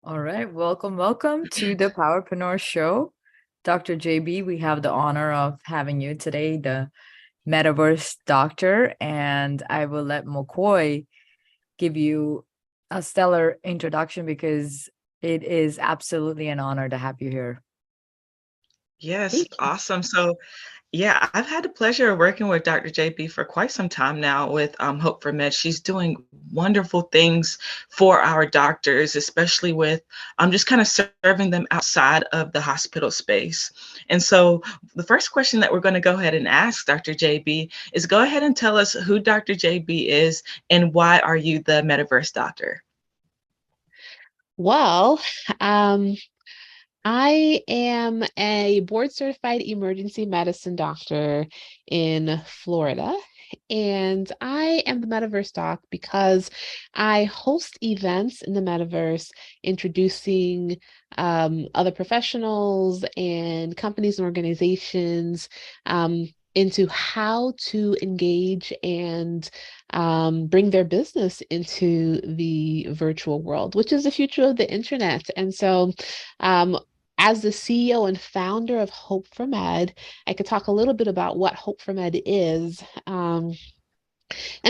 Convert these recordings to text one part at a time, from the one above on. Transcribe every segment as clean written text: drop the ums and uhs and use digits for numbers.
All right, welcome to the Powerpreneur Show. Dr. JB, we have the honor of having you today, the Metaverse Doctor, and I will let McCoy give you a stellar introduction because it is absolutely an honor to have you here. Yes, Thank you. awesome. Yeah, I've had the pleasure of working with Dr. JB for quite some time now with Hope for Med. She's doing wonderful things for our doctors, especially with just kind of serving them outside of the hospital space. And so the first question that we're going to go ahead and ask Dr. JB is go ahead and tell us who Dr. JB is and why are you the Metaverse Doctor? Well, um, I am a board certified emergency medicine doctor in Florida. And I am the Metaverse Doc because I host events in the Metaverse, introducing other professionals and companies and organizations into how to engage and bring their business into the virtual world, which is the future of the internet. And so, um, as the CEO and founder of Hope for Med, I could talk a little bit about what Hope for Med is. And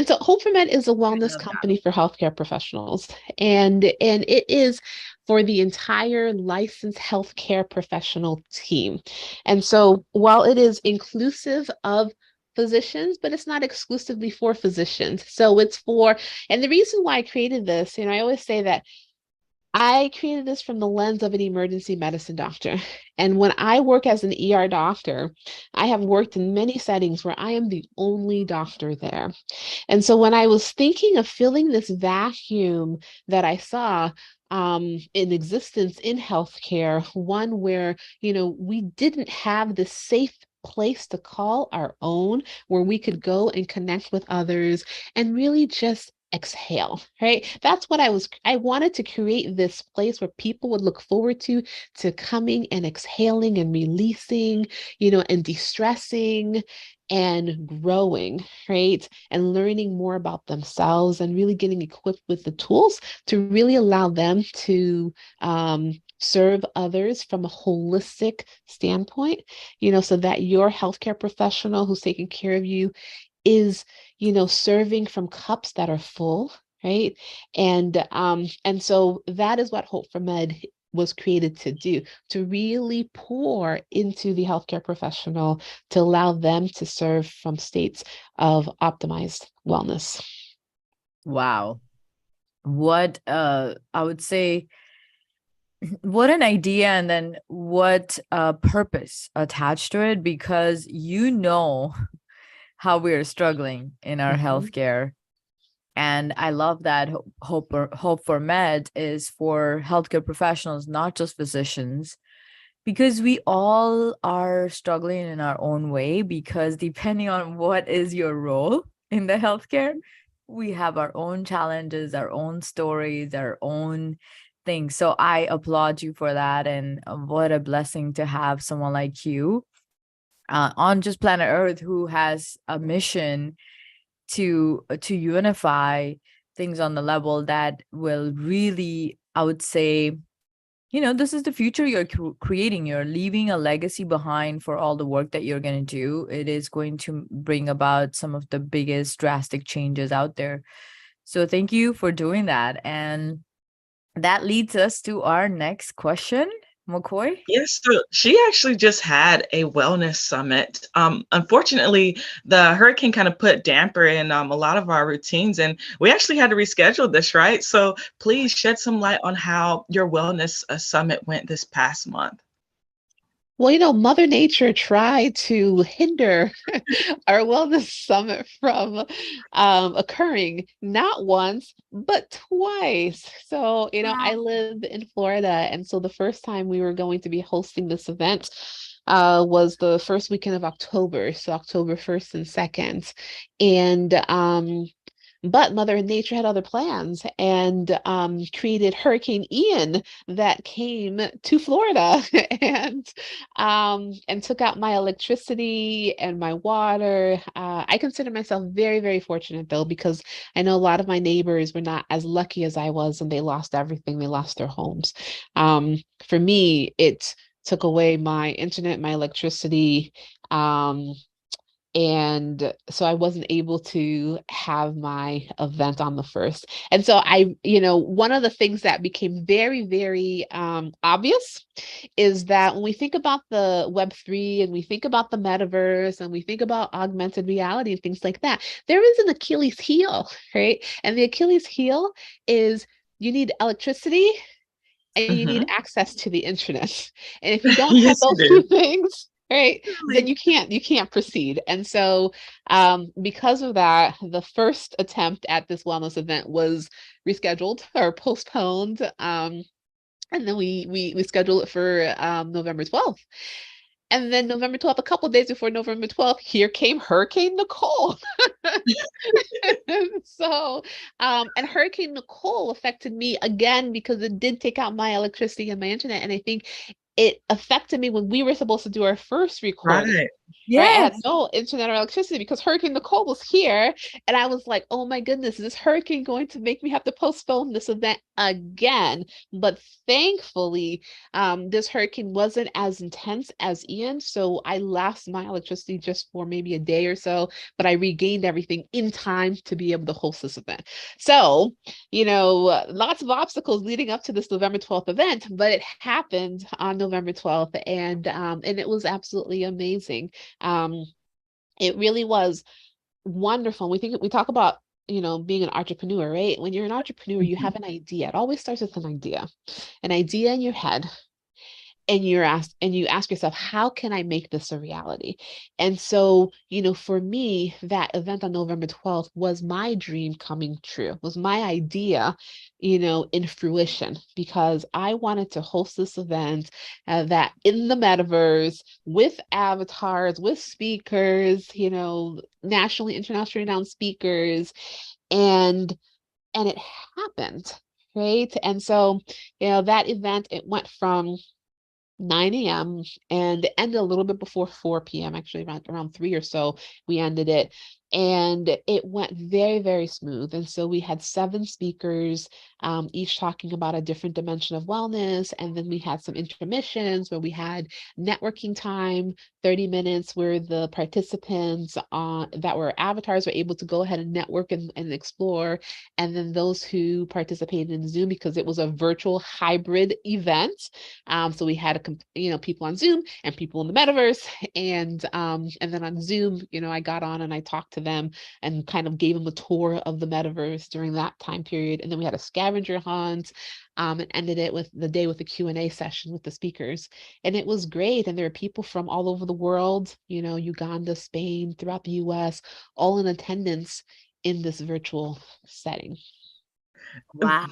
so Hope for Med is a I wellness love that. company for healthcare professionals. And it is for the entire licensed healthcare professional team. And so while it is inclusive of physicians, but it's not exclusively for physicians. So it's for, and the reason why I created this, I always say that I created this from the lens of an emergency medicine doctor. And when I work as an ER doctor, I have worked in many settings where I am the only doctor there. And so when I was thinking of filling this vacuum that I saw in existence in healthcare, one where, we didn't have this safe place to call our own, where we could go and connect with others and really just exhale, right? That's what I wanted to create this place where people would look forward to coming and exhaling and releasing, and de-stressing and growing, right? And learning more about themselves and really getting equipped with the tools to really allow them to serve others from a holistic standpoint, so that your healthcare professional who's taking care of you is, serving from cups that are full, right? And so that is what Hope for Med was created to do, to really pour into the healthcare professional to allow them to serve from states of optimized wellness. Wow. What I would say what an idea, and then what purpose attached to it, because how we are struggling in our Mhm. healthcare. And I love that Hope for Med is for healthcare professionals, not just physicians, because we all are struggling in our own way. Because depending on what is your role in the healthcare, we have our own challenges, our own stories, our own things. So I applaud you for that. And what a blessing to have someone like you on just planet Earth who has a mission to unify things on the level that will really, I would say, this is the future you're creating. You're leaving a legacy behind for all the work that you're going to do. It is going to bring about some of the biggest drastic changes out there. So thank you for doing that. And that leads us to our next question, McCoy. Yes, so she actually just had a wellness summit. Unfortunately, the hurricane kind of put damper in a lot of our routines, and we actually had to reschedule this, right? So please shed some light on how your wellness summit went this past month. Well, Mother Nature tried to hinder our wellness summit from occurring not once, but twice. So, I live in Florida. And so the first time we were going to be hosting this event was the first weekend of October. So October 1st and 2nd. And But Mother Nature had other plans and created Hurricane Ian that came to Florida and took out my electricity and my water. I consider myself very, very fortunate though, because I know a lot of my neighbors were not as lucky as I was, and they lost everything. They lost their homes. For me, it took away my internet, my electricity. Um, and so I wasn't able to have my event on the first. And so one of the things that became very, very obvious is that when we think about the Web3 and we think about the metaverse and we think about augmented reality and things like that, there is an Achilles heel, right? And the Achilles heel is you need electricity and you need Mm-hmm. access to the internet. And if you don't have Yes, you those two do. things, right, then Really? you can't proceed. And so because of that, the first attempt at this wellness event was rescheduled or postponed. And then we scheduled it for November 12th. And then November 12th, a couple of days before November 12th, here came Hurricane Nicole. So, and Hurricane Nicole affected me again because it did take out my electricity and my internet. And I think it affected me when we were supposed to do our first recording. Right. Right. I had Yes. no internet or electricity because Hurricane Nicole was here. And I was like, oh my goodness, is this hurricane going to make me have to postpone this event again? But thankfully, this hurricane wasn't as intense as Ian. So I lost my electricity just for maybe a day or so, but I regained everything in time to be able to host this event. So, lots of obstacles leading up to this November 12th event, but it happened on November 12th, and it was absolutely amazing. Um, it really was wonderful. We talk about, being an entrepreneur, right? When you're an entrepreneur, you Mhm. have an idea. It always starts with an idea in your head, and you ask yourself, how can I make this a reality? And so, for me, that event on November 12th was my dream coming true, was my idea, in fruition, because I wanted to host this event that in the metaverse with avatars, with speakers, nationally, internationally renowned speakers, and it happened. Right. And so, that event, it went from 9 a.m. and it ended a little bit before 4 p.m. Actually, around 3 or so, we ended it. And it went very, very smooth. And so we had 7 speakers, each talking about a different dimension of wellness. And then we had some intermissions where we had networking time, 30 minutes, where the participants that were avatars were able to go ahead and network and explore. And then those who participated in Zoom, because it was a virtual hybrid event, so we had people on Zoom and people in the metaverse, and then on Zoom, I got on and I talked to them and kind of gave them a tour of the metaverse during that time period. And then we had a scavenger hunt, and ended it with the day with a Q&A session with the speakers, and it was great. And there are people from all over the world, Uganda, Spain, throughout the U.S., all in attendance in this virtual setting. Wow.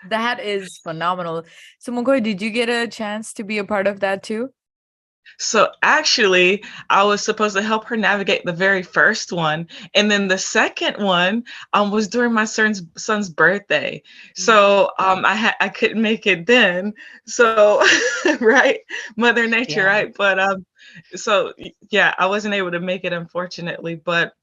That is phenomenal. So, Mokoi, did you get a chance to be a part of that too? So actually, I was supposed to help her navigate the very first one, and then the second one was during my son's birthday. So I couldn't make it then. So right, Mother Nature, Yeah. right? But so yeah, I wasn't able to make it, unfortunately. But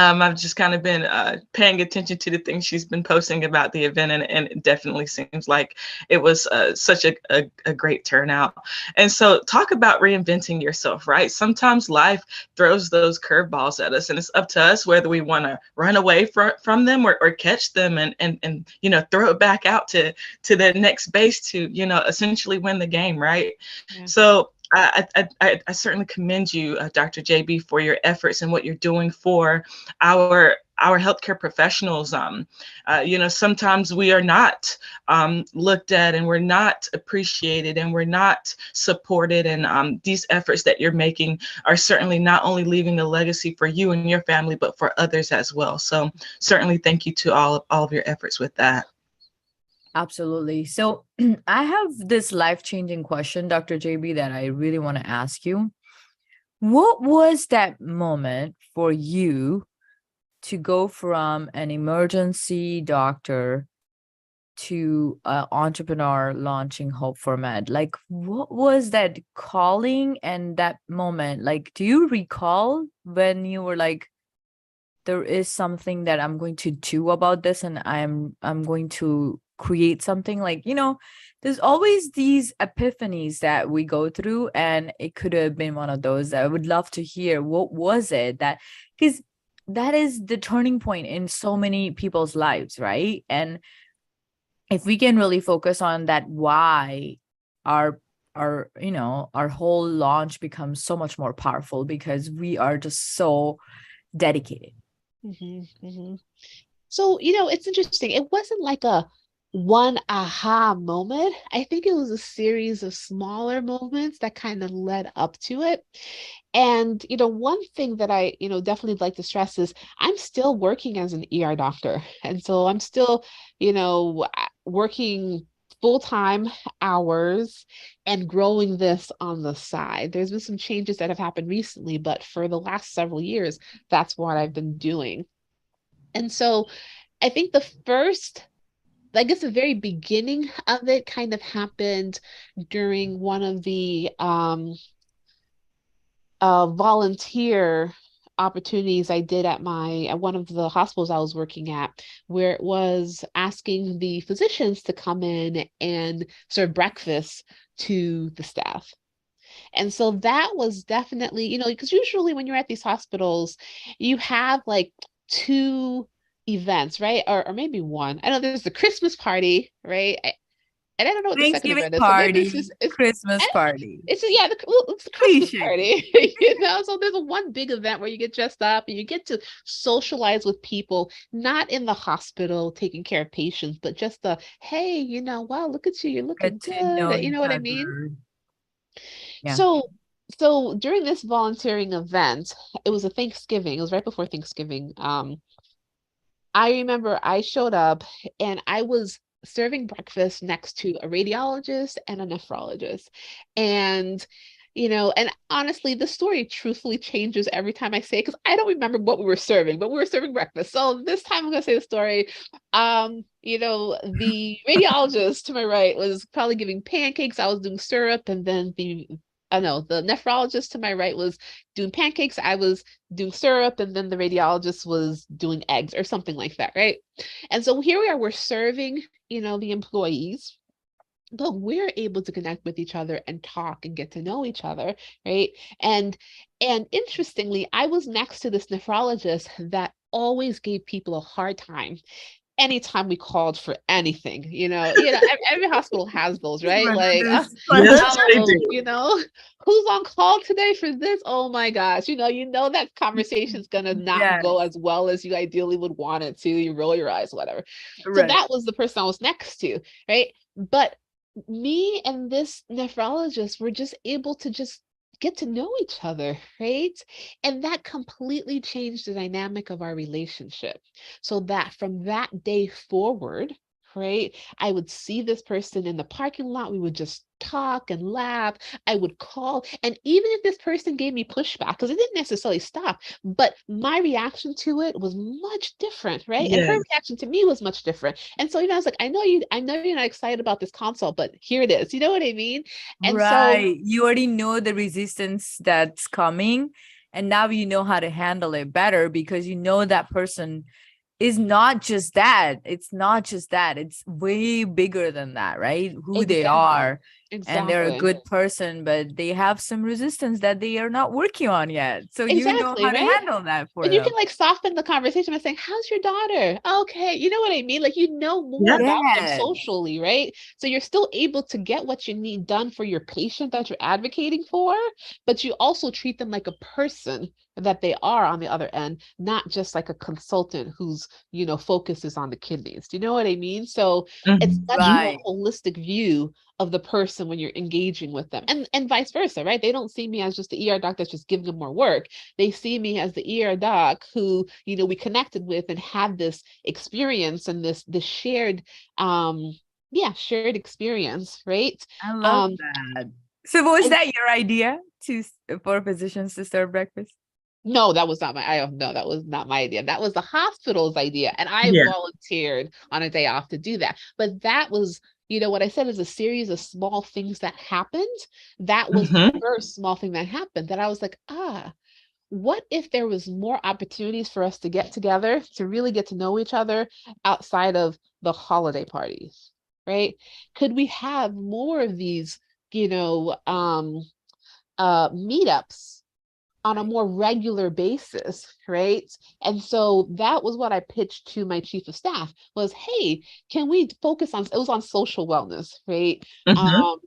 I've just kind of been paying attention to the things she's been posting about the event, and it definitely seems like it was such a great turnout. And so, talk about reinventing yourself, right? Sometimes life throws those curveballs at us, and it's up to us whether we want to run away from them or catch them and throw it back out to the next base to essentially win the game, right? Yeah. So I certainly commend you, Dr. JB, for your efforts and what you're doing for our healthcare professionals. Sometimes we are not looked at, and we're not appreciated, and we're not supported. And these efforts that you're making are certainly not only leaving a legacy for you and your family, but for others as well. So certainly thank you to all of your efforts with that. Absolutely. So, I have this life-changing question, Dr. JB, that I really want to ask you. What was that moment for you to go from an emergency doctor to an entrepreneur launching Hope for Med? Like, what was that calling and that moment? Like, do you recall when you were like, there is something that I'm going to do about this, and I'm going to create something? Like, there's always these epiphanies that we go through, and it could have been one of those. I would love to hear what was it that, because that is the turning point in so many people's lives, right? And if we can really focus on that why, our our whole launch becomes so much more powerful, because we are just so dedicated. So, it's interesting. It wasn't like a one aha moment. I think it was a series of smaller moments that kind of led up to it. And, one thing that I, definitely like to stress is I'm still working as an ER doctor. And so I'm still, working full-time hours and growing this on the side. There's been some changes that have happened recently, but for the last several years, that's what I've been doing. And so I think the very beginning of it kind of happened during one of the volunteer opportunities I did at one of the hospitals I was working at, where it was asking the physicians to come in and serve breakfast to the staff. And so that was definitely, because usually when you're at these hospitals, you have like two events, right? Or maybe one. I know there's the Christmas party, right? And I don't know what the second Thanksgiving event is. So maybe party, it's Christmas party. yeah, it's the Christmas Cliche. party, So there's a one big event where you get dressed up and you get to socialize with people, not in the hospital taking care of patients, but just hey, wow, look at you, you're looking Get to know good. You each know what I mean? other. Yeah. So, so during this volunteering event, it was a Thanksgiving. It was right before Thanksgiving. I remember I showed up and I was serving breakfast next to a radiologist and a nephrologist. And, and honestly, the story truthfully changes every time I say it because I don't remember what we were serving, but we were serving breakfast. So this time I'm gonna say the story. The radiologist to my right was probably giving pancakes. I was doing syrup, and then the nephrologist to my right was doing pancakes. I was doing syrup, and then the radiologist was doing eggs or something like that, right? And so here we are, we're serving, the employees, but we're able to connect with each other and talk and get to know each other, right? And interestingly, I was next to this nephrologist that always gave people a hard time anytime we called for anything, every hospital has those, right? Like, Yes, they oh, do. who's on call today for this? Oh my gosh, that conversation's gonna not Yeah. go as well as you ideally would want it to. You roll your eyes, whatever. So Right. that was the person I was next to, right? But me and this nephrologist were just able to just get to know each other, right? And that completely changed the dynamic of our relationship. So that from that day forward, right, I would see this person in the parking lot. We would just talk and laugh. I would call. And even if this person gave me pushback, because it didn't necessarily stop, but my reaction to it was much different, right? And her Yes. reaction to me was much different. And so, I was like, I know you're not excited about this consult, but here it is. You know what I mean? And so Right. You already know the resistance that's coming, and now you know how to handle it better, because you know that person is not just that. It's not just that. It's way bigger than that, right? Who they exactly, are. And they're a exactly. good person, but they have some resistance that they are not working on yet. So you know Exactly, how to right? handle that for And you can them. like soften the conversation by saying, "How's your daughter?" Okay, you know what I mean? Like you know more Yes. about them Yes. socially, right? So you're still able to get what you need done for your patient that you're advocating for, but you also treat them like a person that they are on the other end, not just like a consultant whose, focus is on the kidneys. Do you know what I mean? So it's Mhm. much more Right. holistic view of the person when you're engaging with them, and vice versa, right? They don't see me as just the ER doc that's just giving them more work. They see me as the ER doc who, we connected with and had this experience and this shared shared experience, right? I love Um that. So was and that your idea to for physicians to serve breakfast? No, that was not no, that was not my idea. That was the hospital's idea. And I Yeah. volunteered on a day off to do that. But that was, what I said is a series of small things that happened. That was the Hmm. first small thing that happened that I was like, what if there was more opportunities for us to get together, to really get to know each other outside of the holiday parties, right? Could we have more of these, meetups on a Right. more regular basis, right? And so that was what I pitched to my chief of staff was, hey, can we focus on, it was on social wellness, right? Hmm. Um,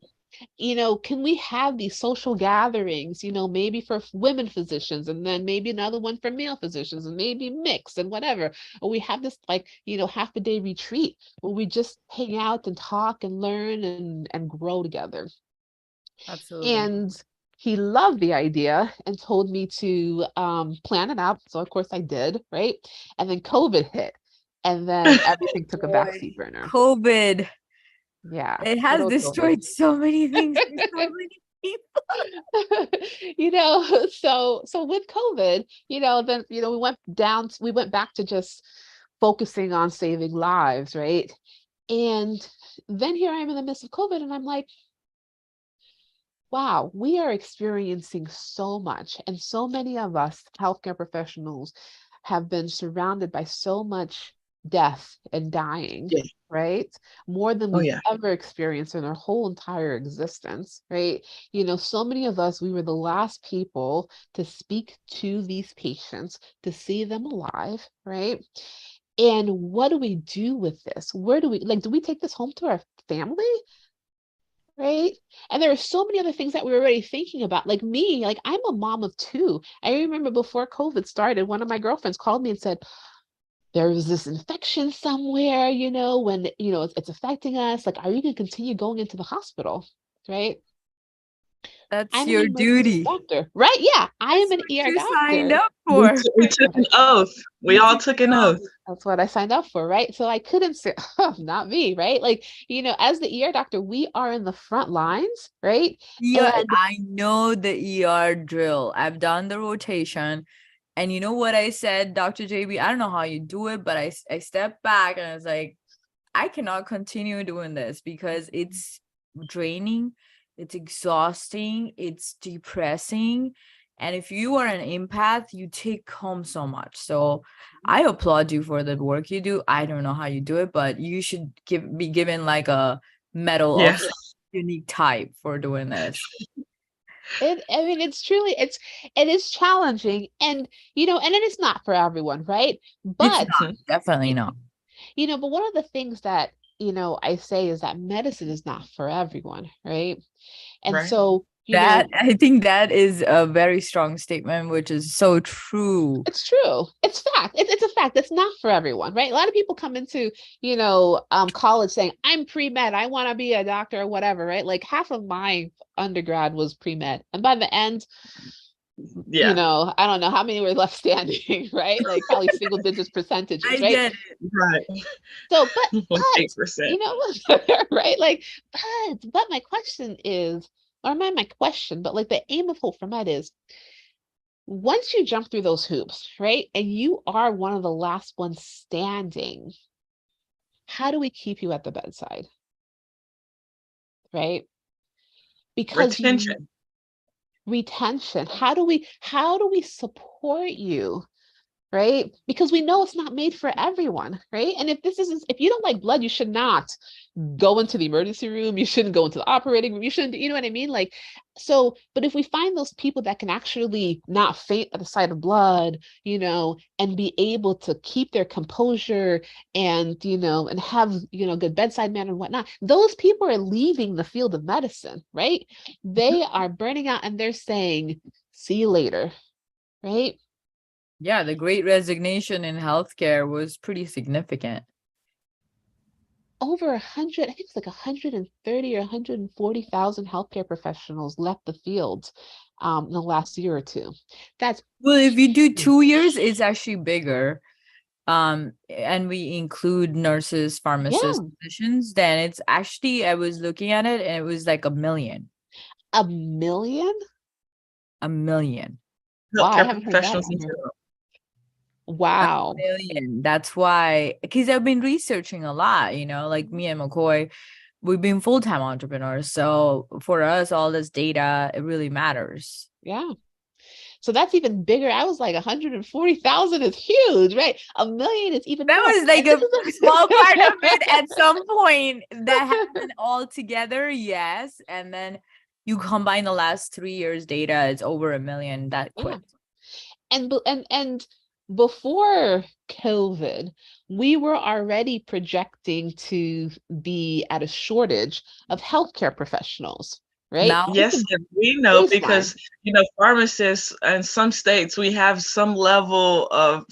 can we have these social gatherings, maybe for women physicians and then maybe another one for male physicians and maybe mix and whatever. Or we have this like, half a day retreat where we just hang out and talk and learn and grow together. Absolutely. And he loved the idea and told me to plan it out. So of course I did, right? And then COVID hit, and then everything took a Boy, backseat burner. COVID, Yeah, it good has old COVID. destroyed so many things for so many people. So with COVID, then we went back to just focusing on saving lives, right? And then here I am in the midst of COVID, and I'm like, wow, we are experiencing so much. And so many of us healthcare professionals have been surrounded by so much death and dying, Yeah. right? More than Oh we've yeah. ever experienced in our whole entire existence, right? So many of us, we were the last people to speak to these patients, to see them alive, right? And what do we do with this? Where do we, like, do we take this home to our family? Right. And there are so many other things that we were already thinking about. Like me, like I'm a mom of two. I remember before COVID started, one of my girlfriends called me and said, there was this infection somewhere, when, it's affecting us. Like, are you going to continue going into the hospital? Right. That's I'm an your emergency duty. doctor, right? Yeah, I am That's an what ER you signed doctor. up for. We took an oath. We You all took took an an oath. oath. That's what I signed up for, right? So I couldn't say, oh, not me, right? Like, as the ER doctor, we are in the front lines, right? Yeah, And I know the ER drill. I've done the rotation. And you know what I said, Dr. JB? I don't know how you do it, but I stepped back and I was like, I cannot continue doing this because it's draining, it's exhausting, it's depressing. And if you are an empath, you take home so much. So I applaud you for the work you do. I don't know how you do it, but you should be given like a medal Yeah. of some unique type for doing this. I mean, it is challenging, and and it is not for everyone, right? It's But not, Mhm. definitely y- not. but one of the things that I say is that medicine is not for everyone, right? And Right. so That I think that is a very strong statement, which is so true. it's true. It's fact. It's a fact. It's not for everyone, right? A lot of people come into, college saying, I'm pre-med, I want to be a doctor or whatever, right? Like half of my undergrad was pre-med. And by the end, Yeah. I don't know how many were left standing, right? Like probably single digits percentages, I right? get it. Right. So, Like but, 8%. right? Like, but my question is, or my question, but like the aim of Hope for Med is once you jump through those hoops, right? And you are one of the last ones standing, how do we keep you at the bedside, right? Because you Retention. retention, how do we support you, right? Because we know it's not made for everyone, right? And if you don't like blood, you should not go into the emergency room. You shouldn't go into the operating room. You shouldn't, you know what I mean? Like, so, but if we find those people that can actually not faint at the sight of blood, and be able to keep their composure and, and have, good bedside manner and whatnot, those people are leaving the field of medicine, right? They are burning out and they're saying, see you later, right? Yeah, the great resignation in healthcare was pretty significant. Over 100, I think it's like 130 or 140,000 healthcare professionals left the field in the last year or two. That's Well, if you do huge. 2 years, it's actually bigger. And we include nurses, pharmacists, Yeah, physicians, then it's actually, I was looking at it and it was like a million. a million. A million. Wow, I healthcare haven't heard that professionals in number. general. A Wow. million. That's why, because I've been researching a lot, like me and McCoy, we've been full-time entrepreneurs. So for us, all this data, it really matters. Yeah. So that's even bigger. I was like 140,000 is huge, right? A million is even That more. was like And this a small part of it is at some point that happened all together. Yes. And then you combine the last 3 years data, it's over a million that yeah. quick. And before COVID, we were already projecting to be at a shortage of healthcare professionals, right? Now, Just Yes, a and we know baseline. because, pharmacists in some states, we have some level of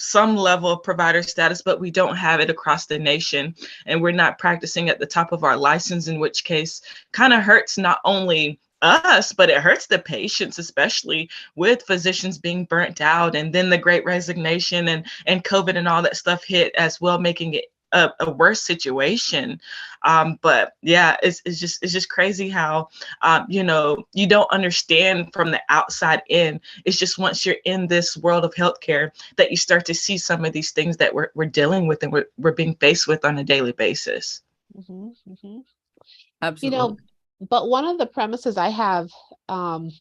provider status, but we don't have it across the nation. And we're not practicing at the top of our license, in which case kind of hurts not only us, but it hurts the patients, especially with physicians being burnt out. And then the great resignation and COVID and all that stuff hit as well, making it a worse situation. But yeah, it's just crazy how you don't understand from the outside in. It's just once you're in this world of healthcare that you start to see some of these things that we're dealing with and we're being faced with on a daily basis. Mhm, mhm. You absolutely. know, but one of the premises I have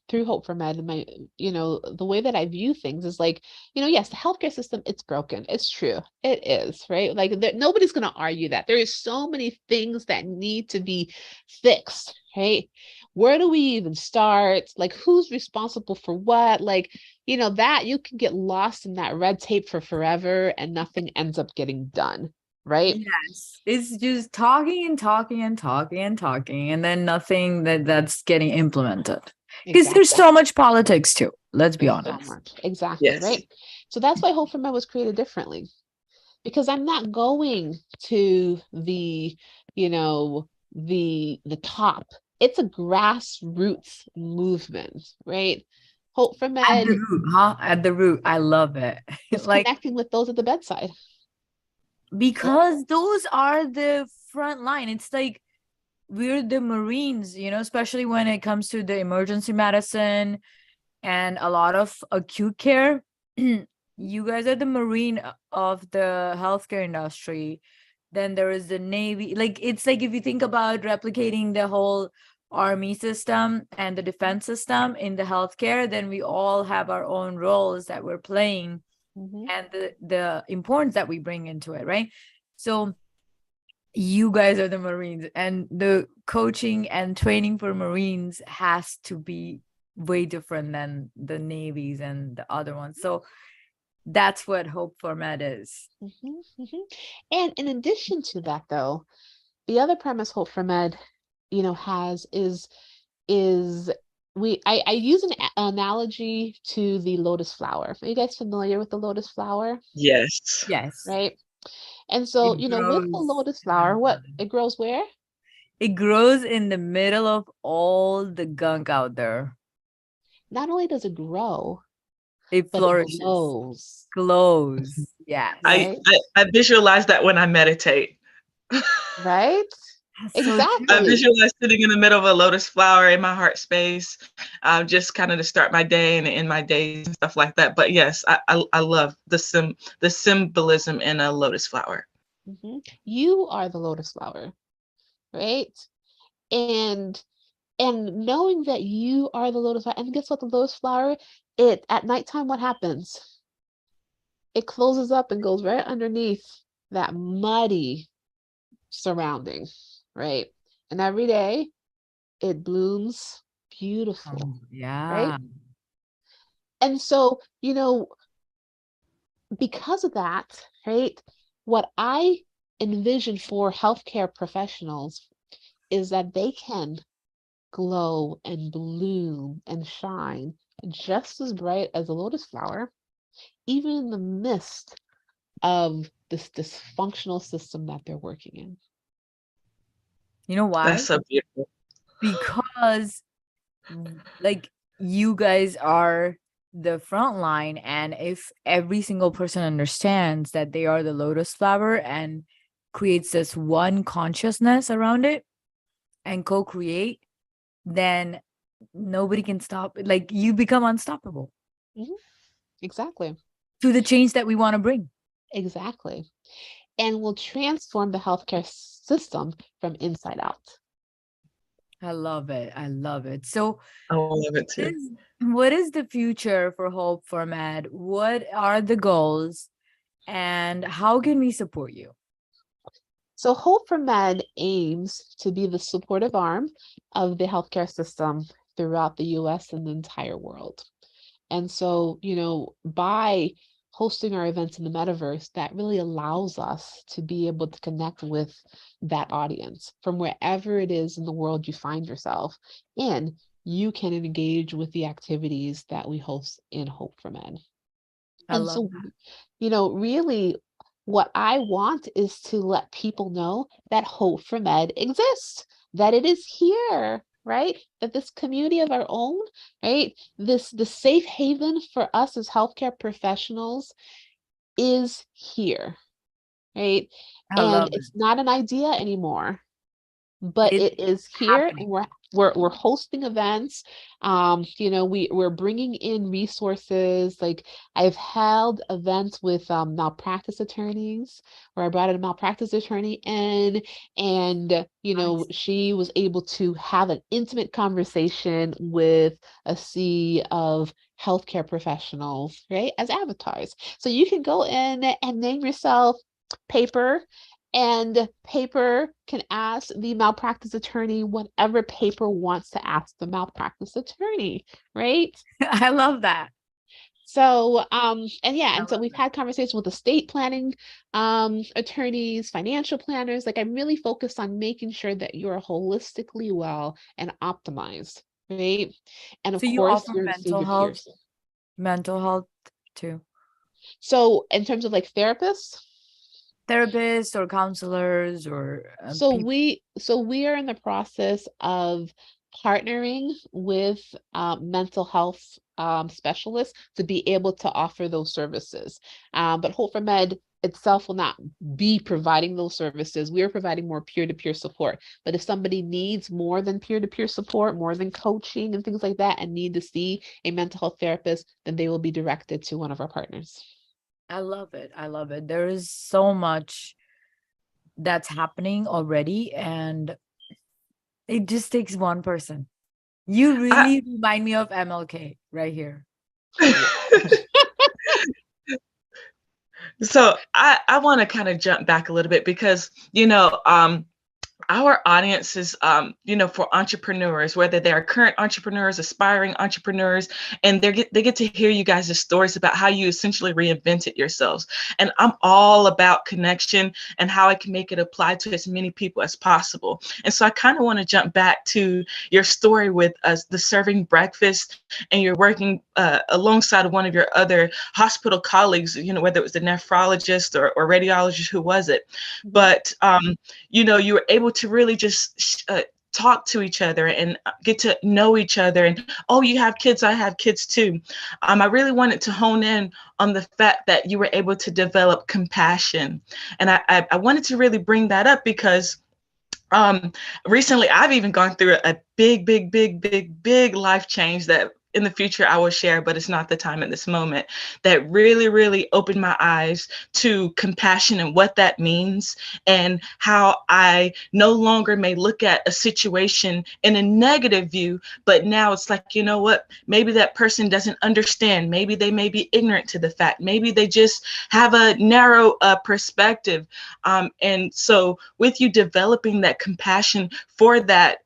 through Hope for Med, and the way that I view things is like, yes, the healthcare system, it's broken. It's true. It is, right? Like nobody's going to argue that. There is so many things that need to be fixed, right? Where do we even start? Like who's responsible for what? Like, that you can get lost in that red tape for forever and nothing ends up getting done, right? Yes. It's just talking and talking and talking and talking, and then nothing that's getting implemented. Because there's Exactly. so much politics too. Let's be There's so honest. much. Exactly, Yes. right? So that's why Hope for Men was created differently. Because I'm not going to you know, the top. It's a grassroots movement, right? Hope for At the Med root, huh? At the root. I love it. is Like, connecting with those at the bedside. Right? because those are the front line. It's like we're the Marines, especially when it comes to the emergency medicine and a lot of acute care. You guys are the Marine of the healthcare industry. Then there is the Navy. Like, it's like if you think about replicating the whole army system and the defense system in the healthcare, then we all have our own roles that we're playing Mhm. and the importance that we bring into it, right? So you guys are the Marines, and the coaching and training for Marines has to be way different than the navies and the other ones. So that's what Hope for Med is. Mhm. Mhm. And in addition to that, though, the other premise Hope for Med, has is I use an analogy to the lotus flower. Are you guys familiar with the lotus flower? Yes. Yes, Right? And so, it with the grows. lotus flower, what it grows where? It grows in the middle of all the gunk out there. Not only does it grow, It but it flourishes, glows, glows. Yes, I, right? I, I visualize that when I meditate. Right? that's so I true. Exactly. visualize sitting in the middle of a lotus flower in my heart space, just kind of to start my day and end my days and stuff like that. But yes, I love the symbolism in a lotus flower. You are the lotus flower, right? And and knowing that you are the lotus flower, and guess what? The lotus flower, it at nighttime, what happens? It closes up and goes right underneath that muddy surrounding, right? And every day it blooms beautiful, right? Yeah. And so, because of that, right, what I envision for healthcare professionals is that they can glow and bloom and shine just as bright as a lotus flower, even in the midst of this dysfunctional system that they're working in. You know That's why? so beautiful. Because like you guys are the front line, and if every single person understands that they are the lotus flower and creates this one consciousness around it and co-create, then nobody can stop. Like, you become unstoppable. Mhm. Exactly. to the change that we want to bring. Exactly. And will transform the healthcare system from inside out. I love it. I love it. So I love it what too. is what is the future for Hope for Med? What are the goals and how can we support you? So Hope for Med aims to be the supportive arm of the healthcare system throughout the US and the entire world. And so, by hosting our events in the metaverse, that really allows us to be able to connect with that audience from wherever it is in the world you find yourself in. You can engage with the activities that we host in Hope for Men. I And love so, that. really, what I want is to let people know that Hope for Med exists, that it is here, right? That this community of our own, right? The safe haven for us as healthcare professionals is here, right? I And love it. it's not an idea anymore, but It's it is here, and happening. we're hosting events. We're bringing in resources. Like, I've held events with malpractice attorneys, where I brought in a malpractice attorney in, and Nice. she was able to have an intimate conversation with a sea of healthcare professionals, right, as avatars. So you can go in and name yourself Paper, and Paper can ask the malpractice attorney whatever Paper wants to ask the malpractice attorney, right? I love that. So, and yeah, I and so love we've that. had conversations with estate planning attorneys, financial planners. Like, I'm really focused on making sure that you're holistically well and optimized, right? And of So you course, offer you're to save your peers. mental health too. So, in terms of like therapists, Therapists or counselors or So people. we are in the process of partnering with mental health specialists to be able to offer those services. But Hope for Med itself will not be providing those services. We are providing more peer-to-peer support. But if somebody needs more than peer-to-peer support, more than coaching and things like that, and need to see a mental health therapist, then they will be directed to one of our partners. I love it. I love it. There is so much that's happening already, and it just takes one person. You I, really remind me of MLK right here. Yeah. so I want to kind of jump back a little bit because, our audience is, for entrepreneurs, whether they are current entrepreneurs, aspiring entrepreneurs, and they get to hear you guys' stories about how you essentially reinvented yourselves. And I'm all about connection and how I can make it apply to as many people as possible. And so I kind of want to jump back to your story with the serving breakfast, and you're working alongside one of your other hospital colleagues, whether it was the nephrologist or radiologist, who was it? Mhm. But you were able to really just talk to each other and get to know each other. And, oh, you have kids, I have kids too. I really wanted to hone in on the fact that you were able to develop compassion. And I wanted to really bring that up because recently I've even gone through a big, big, big, big, big life change that in the future I will share, but it's not the time at this moment, that really, really opened my eyes to compassion and what that means, and how I no longer may look at a situation in a negative view, but now it's like, you know what, maybe that person doesn't understand. Maybe they may be ignorant to the fact. Maybe they just have a narrow perspective. And so with you developing that compassion for that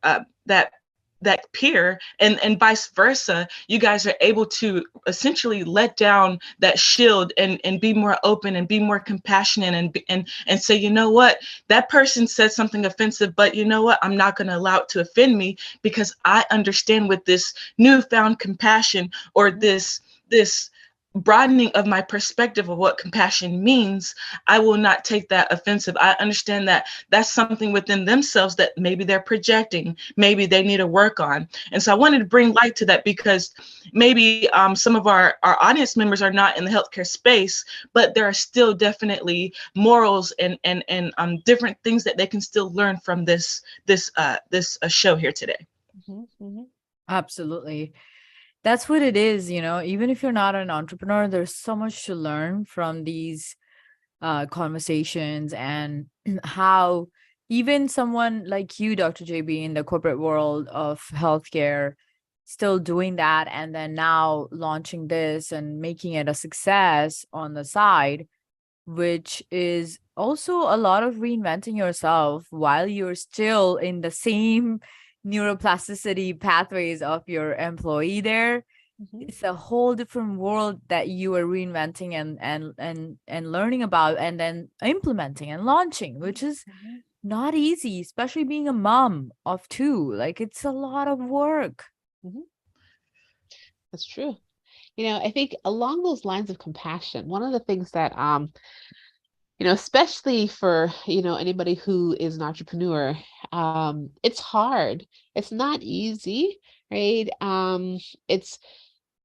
peer, and vice versa, you guys are able to essentially let down that shield and be more open and be more compassionate, and say, you know what, that person said something offensive, but you know what, I'm not going to allow it to offend me, because I understand with this newfound compassion, or this broadening of my perspective of what compassion means, I will not take that offensive. I understand that that's something within themselves that maybe they're projecting, maybe they need to work on. And so I wanted to bring light to that, because maybe some of our audience members are not in the healthcare space, but there are still definitely morals and different things that they can still learn from this show here today. Mhm. Mhm. Absolutely. That's what it is, even if you're not an entrepreneur, there's so much to learn from these conversations, and how even someone like you, Dr. JB, in the corporate world of healthcare, still doing that, and then now launching this and making it a success on the side, which is also a lot of reinventing yourself while you're still in the same neuroplasticity pathways of your employee there. Mhm. It's a whole different world that you are reinventing and learning about, and then implementing and launching, which is Mhm. not easy, especially being a mom of two. Like, it's a lot of work. Mhm. That's true. I think along those lines of compassion, one of the things that especially for, anybody who is an entrepreneur, it's hard. It's not easy, right? It's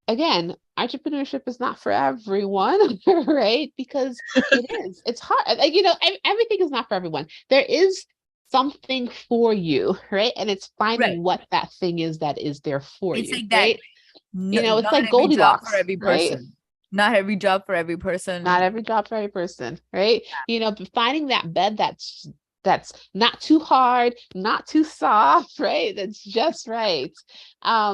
again, entrepreneurship is not for everyone, right? Because it's hard. Like, everything is not for everyone. There is something for you, right? And it's Right. finding what that thing is that is there for It's you, like that. right? It's Not like every job for Goldilocks, every right? person. Not every job for every person. Not every job for every person, right? But finding that bed that's not too hard, not too soft, right? That's just right. Yeah.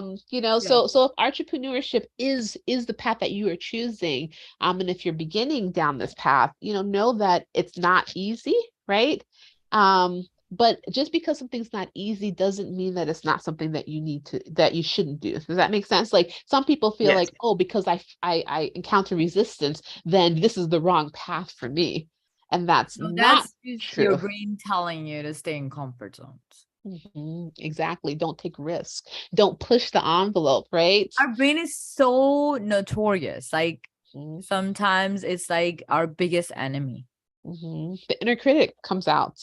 So if entrepreneurship is the path that you are choosing, and if you're beginning down this path, know that it's not easy, right? But just because something's not easy doesn't mean that it's not something that you shouldn't do. Does that make sense? Like some people feel Yes. like, oh, because I encounter resistance, then this is the wrong path for me. And that's No, not that's just your true. brain telling you to stay in comfort zones. Exactly. Don't take risks. Don't push the envelope, right? Our brain is so notorious. Like, Mhm. sometimes it's like our biggest enemy. The inner critic comes out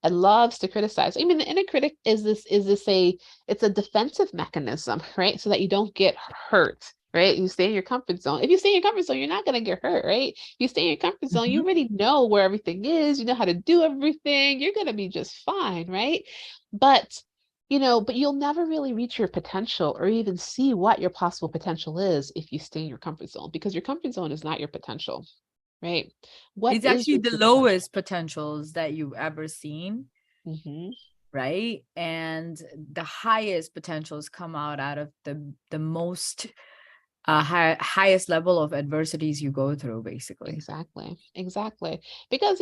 and loves to criticize. I mean, the inner critic it's a defensive mechanism, right? So that you don't get hurt, right? You stay in your comfort zone. If you stay in your comfort zone, you're not going to get hurt, right? If you stay in your comfort zone, you Mhm. already know where everything is, you know how to do everything, you're going to be just fine, right? But but you'll never really reach your potential or even see what your possible potential is if you stay in your comfort zone, because your comfort zone is not your potential, right? What It's is actually your the true potential? lowest potentials that you've ever seen, Hmm. right? And the highest potentials come out of the most highest level of adversities you go through, basically. Exactly. Exactly. Because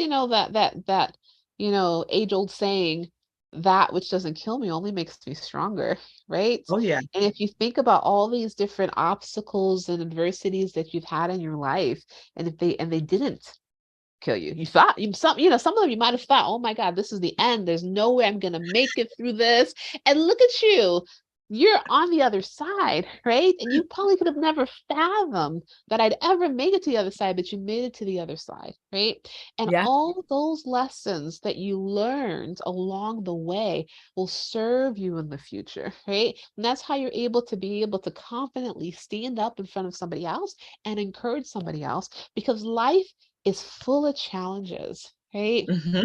age-old saying, that which doesn't kill me only makes me stronger, right? Oh, yeah. And if you think about all these different obstacles and adversities that you've had in your life, and if they didn't kill you. You thought some of them you might have thought, oh my God, this is the end. There's no way I'm gonna make it through this. And look at you. You're on the other side, right? And you probably could have never fathomed that I'd ever make it to the other side, but you made it to the other side, right? And Yeah. all those lessons that you learned along the way will serve you in the future, right? And that's how you're able to confidently stand up in front of somebody else and encourage somebody else, because life is full of challenges, right? Hmm.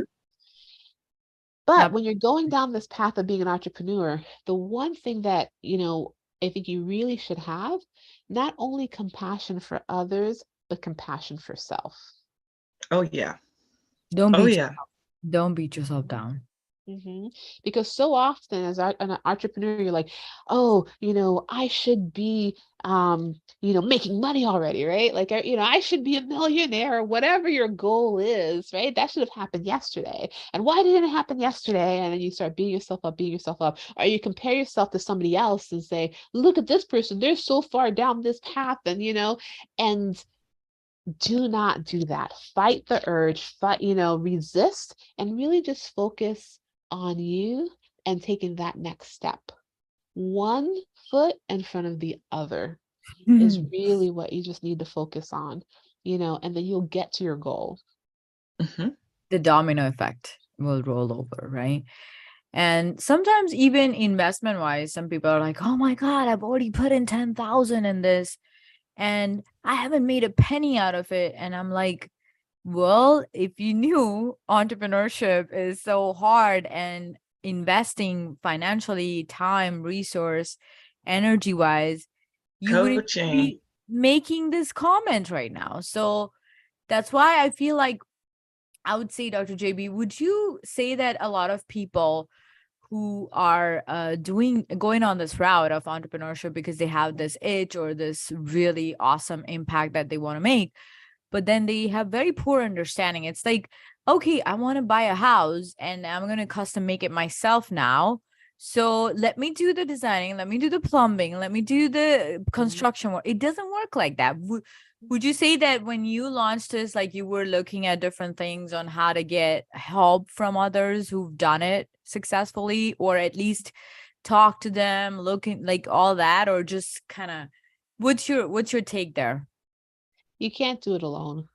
But Yep. when you're going down this path of being an entrepreneur, the one thing that, I think you really should have, not only compassion for others, but compassion for self. Oh, yeah. Don't Oh, beat yeah. don't beat yourself Mhm. down. Because so often as an entrepreneur, you're like, oh, I should be, making money already, right? Like, I should be a millionaire or whatever your goal is, right? That should have happened yesterday. And why didn't it happen yesterday? And then you start beating yourself up, or you compare yourself to somebody else and say, look at this person, they're so far down this path, and do not do that. Fight the urge, resist, and really just focus on you and taking that next step. One foot in front of the other is really what you just need to focus on, and then you'll get to your goal. Hmm. The domino effect will roll over, right? And sometimes even investment wise, some people are like, oh my God, I've already put in 10,000 in this and I haven't made a penny out of it. And I'm like, well, if you knew entrepreneurship is so hard and investing financially, time, resource, energy wise, you wouldn't Coaching. be making this comment right now. So that's why I feel like I would say, Dr. JB, would you say that a lot of people who are going on this route of entrepreneurship because they have this itch or this really awesome impact that they want to make, but then they have very poor understanding? It's like, okay, I want to buy a house and I'm going to custom make it myself now. So let me do the designing, let me do the plumbing, let me do the construction work. It doesn't work like that. Would you say that when you launched this, like you were looking at different things on how to get help from others who've done it successfully, or at least talk to them, looking like all that, or just kind of, what's your take there? You can't do it alone.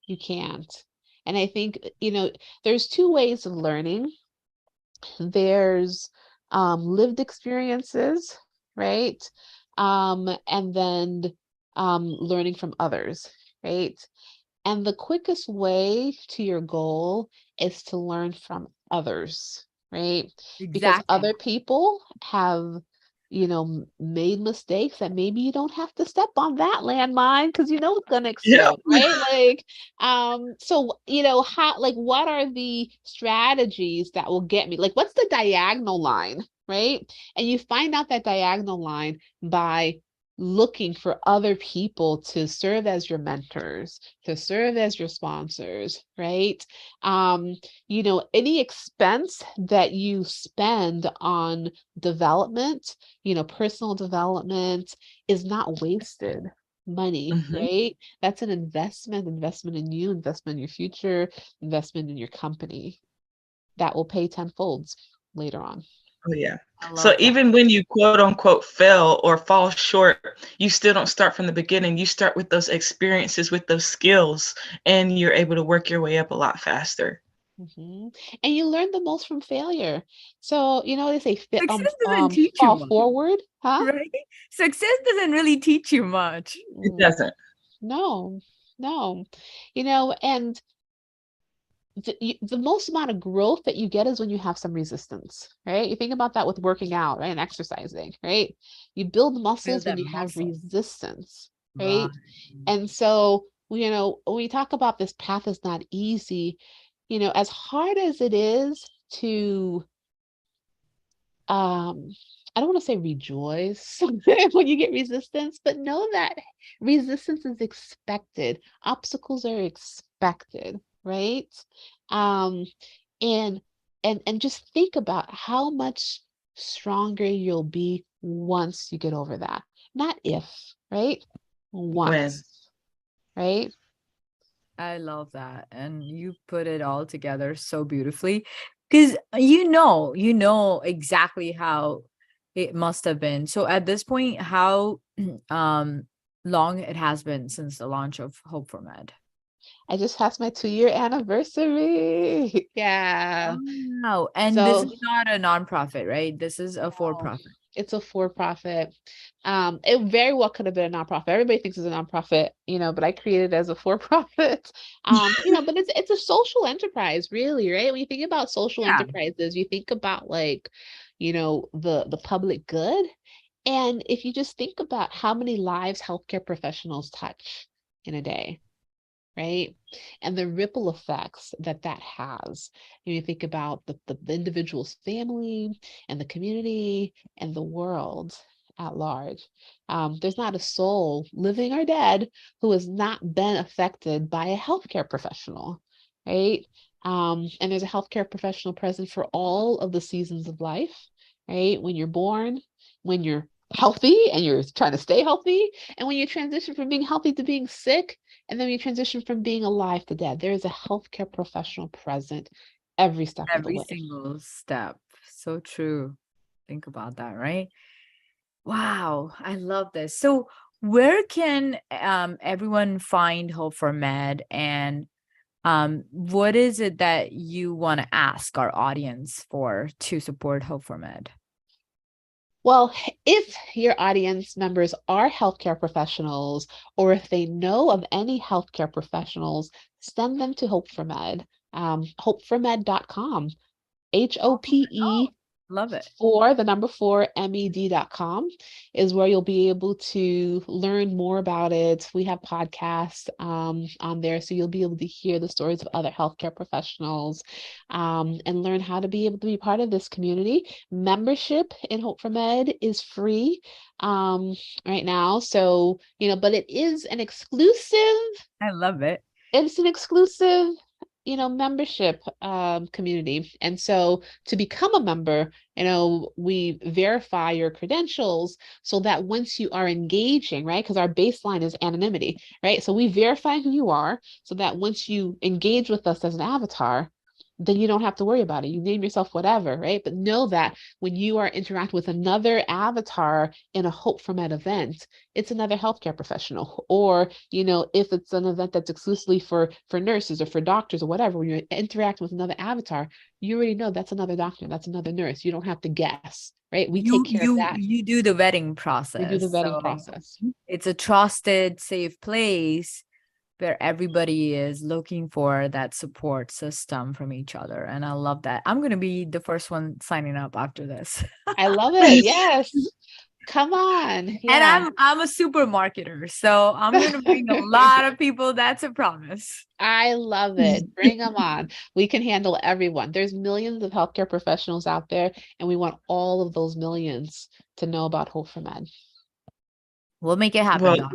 You can't. And I think, there's two ways of learning. There's lived experiences, right? And then learning from others, right? And the quickest way to your goal is to learn from others, right? Because Exactly. other people have, made mistakes that maybe you don't have to step on that landmine because you know it's gonna Yeah. explode, right? Like, so how, like, what are the strategies that will get me? Like, what's the diagonal line, right? And you find out that diagonal line by looking for other people to serve as your mentors, to serve as your sponsors, right? Any expense that you spend on development, personal development is not wasted money, Hmm. right? That's an investment in you, investment in your future, investment in your company that will pay tenfold later on. Oh, yeah. I So love that. even when you quote unquote fail or fall short, you still don't start from the beginning. You start with those experiences, with those skills, and you're able to work your way up a lot faster. Mhm. And you learn the most from failure. So, they say Success doesn't teach you fall much, forward, huh? right? Success doesn't really teach you much. It Mm, doesn't. no, no. And the most amount of growth that you get is when you have some resistance, right? You think about that with working out, right? And exercising, right? You build Build muscles when that you have muscle. resistance, Right. right? And so, when we talk about this path is not easy, as hard as it is to, um, I don't want to say rejoice when you get resistance, but know that resistance is expected. Obstacles are expected, right? Um, and and just think about how much stronger you'll be once you get over that. Not if, right? When. Once, right? I love that. And you put it all together so beautifully because you know exactly how it must have been. So at this point, how um long it has been since the launch of Hope for Med? I just passed my 2-year anniversary. Yeah. Wow. And this So is not a nonprofit, right? This is a no, for-profit. it's a for-profit. It very well could have been a nonprofit. Everybody thinks it's a nonprofit, but I created it as a for-profit. But it's a social enterprise, really, right? When you think about social Yeah. enterprises, you think about, like, the public good. And if you just think about how many lives healthcare professionals touch in a day, right? And the ripple effects that that has. You think about the individual's family and the community and the world at large. There's not a soul, living or dead, who has not been affected by a healthcare professional, right? And there's a healthcare professional present for all of the seasons of life, right? When you're born, when you're healthy and you're trying to stay healthy, and when you transition from being healthy to being sick, and then we transition from being alive to dead. There is a healthcare professional present every step of the Every way. single step. So true. Think about that, right? Wow, I love this. So, where can everyone find Hope for Med, and what is it that you want to ask our audience for to support Hope for Med? Well, if your audience members are healthcare professionals, or if they know of any healthcare professionals, send them to Hope for Med, hopeformed.com. Oh, HOPE Love it. The number 4, med.com is where you'll be able to learn more about it. We have podcasts on there, so you'll be able to hear the stories of other healthcare professionals and learn how to be able to be part of this community. Membership in Hope for Med is free right now. So, but it is an exclusive. I love it. It's an exclusive membership community. And so to become a member, we verify your credentials so that once you are engaging, right? Because our baseline is anonymity, right? So we verify who you are so that once you engage with us as an avatar, then you don't have to worry about it. You name yourself whatever, right? But know that when you are interacting with another avatar in a Hope for Med event, it's another healthcare professional. Or, if it's an event that's exclusively for nurses or for doctors or whatever, when you're interacting with another avatar, you already know that's another doctor, that's another nurse. You don't have to guess, right? We take care of that. You do the vetting We do the process. vetting So process. it's a trusted, safe place where everybody is looking for that support system from each other. And I love that. I'm going to be the first one signing up after this. I love it. Yes. Come on. And Yeah. I'm a super marketer, so I'm going to bring a lot of people. That's a promise. I love it. Bring them on. We can handle everyone. There's millions of healthcare professionals out there, and we want all of those millions to know about Hope for Med. We'll make it happen, Well, Doc.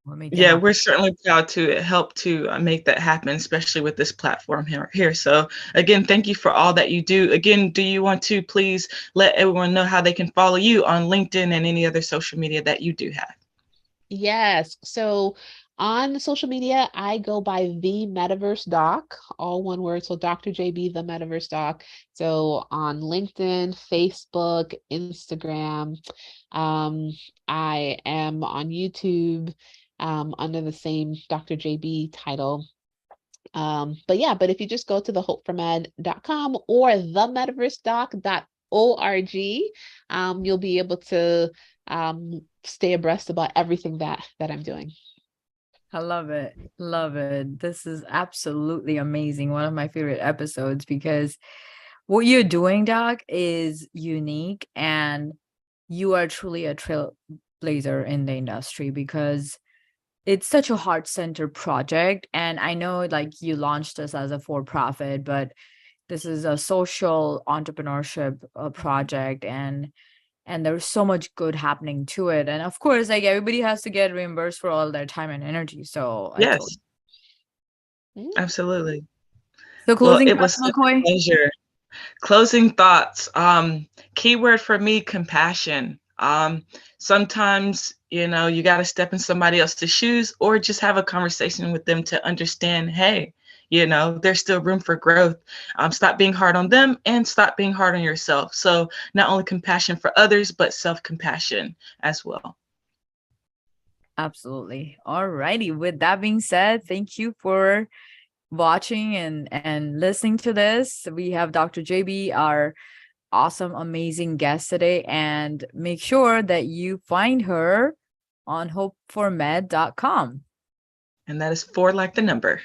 We'll make it yeah, happen. we're certainly proud to help to make that happen, especially with this platform here. So again, thank you for all that you do. Again, do you want to please let everyone know how they can follow you on LinkedIn and any other social media that you do have? Yes. So on social media, I go by the Metaverse Doc, all one word. So Dr. JB, the Metaverse Doc. So on LinkedIn, Facebook, Instagram, I am on YouTube under the same Dr. JB title. But if you just go to the hopeformed.com or themetaversedoc.org, you'll be able to stay abreast about everything that I'm doing. I love it. Love it. This is absolutely amazing. One of my favorite episodes because what you're doing, Doc, is unique and you are truly a trailblazer in the industry because it's such a heart-centered project. And I know like you launched this as a for-profit, but this is a social entrepreneurship project and there's so much good happening to it. And of course, like everybody has to get reimbursed for all their time and energy. So I told Yes, Mm. absolutely. So Well, closing it thoughts, was such a McCoy. pleasure. Closing thoughts. Keyword for me, compassion. Sometimes, you got to step in somebody else's shoes or just have a conversation with them to understand, hey, there's still room for growth. Stop being hard on them and stop being hard on yourself. So not only compassion for others, but self-compassion as well. Absolutely. All righty. With that being said, thank you for watching and listening to this. We have Dr. JB, our awesome, amazing guest today, and make sure that you find her on hopeformed.com. And that is 4 like the number.